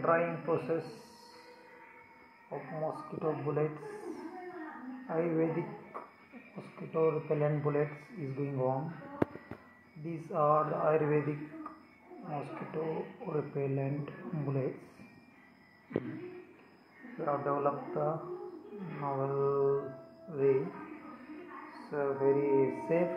drying process of mosquito bullets. Ayurvedic mosquito repellent bullets is going on. These are the Ayurvedic mosquito repellent bullets. We have developed the novel way. So very safe.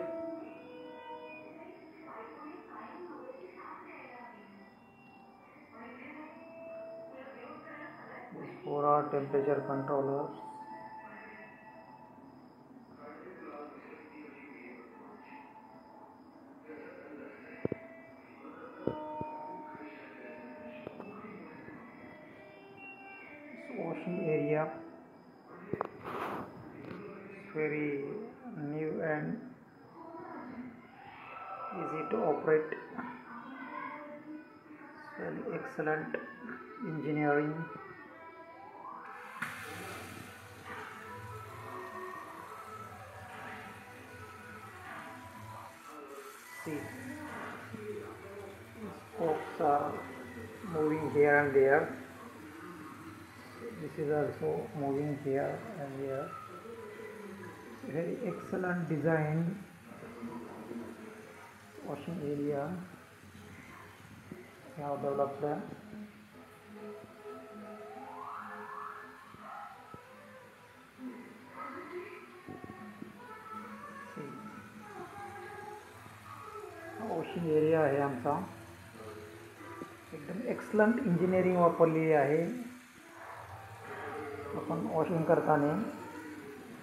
These 4 are temperature controllers. Washing area is very new and easy to operate. It's very excellent engineering. See, these spokes are moving here and there. This is also moving here and here. Very excellent design washing area. We have developed them. See, washing area आहे आमचा. एकदम excellent engineering वापरलेली आहे. आपण washing करताना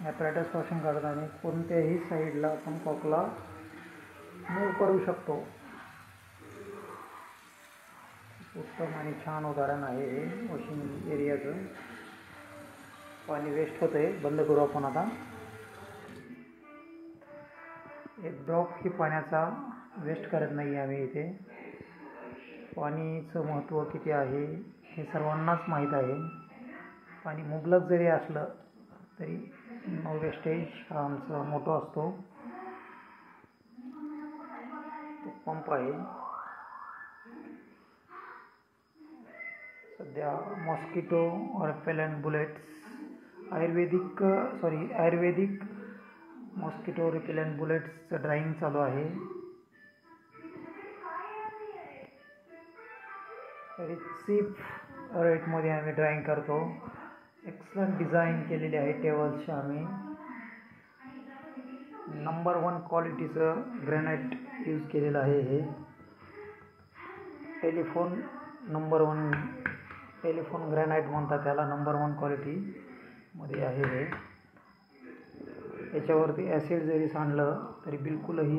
apparatus washing करताना कोणत्याही साईडला आपण कॉकला मूव करू शकतो. उत्तम आणि छान उदाहरण आहे हे वॉशिंग एरियाचं. पाणी वेस्ट होतं आहे. बंद करू आपण आता. एक ड्रॉप ही पाण्याचा वेस्ट करत नाही आम्ही इथे. पाणीचं महत्त्व किती आहे हे सर्वांनाच माहीत आहे. पाणी मुबलक जरी असलं तरी नो वेस्टेज हा आमचा मोटो असतो. तो पंप आहे. सध्या mosquito repellent bullets ayurvedic mosquito repellent बुलेट्सचं ड्राइंग चालू आहे. तरी चीप रेटमध्ये आम्ही ड्राइंग करतो. एक्सलंट डिझाईन केलेले आहे टेबल्सचे. आम्ही नंबर 1 क्वालिटीचं ग्रॅनाइट यूज केलेलं आहे. हे टेलिफोन ग्रॅनाइट म्हणतात त्याला. नंबर 1 क्वालिटीमध्ये आहे हे. याच्यावरती ॲसिड जरी सांडलं तरी बिलकुलही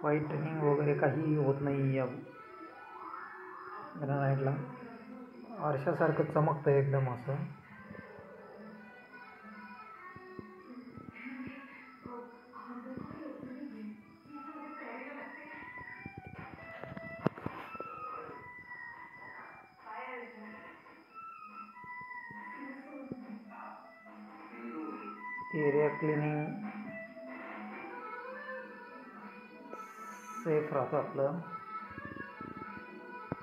व्हाईटनिंग वगैरे काहीही होत नाही. या ग्रॅनाइटला आरशासारखं चमकतं एकदम असं. एरिया क्लिनिंग सेफ राहतं आपलं.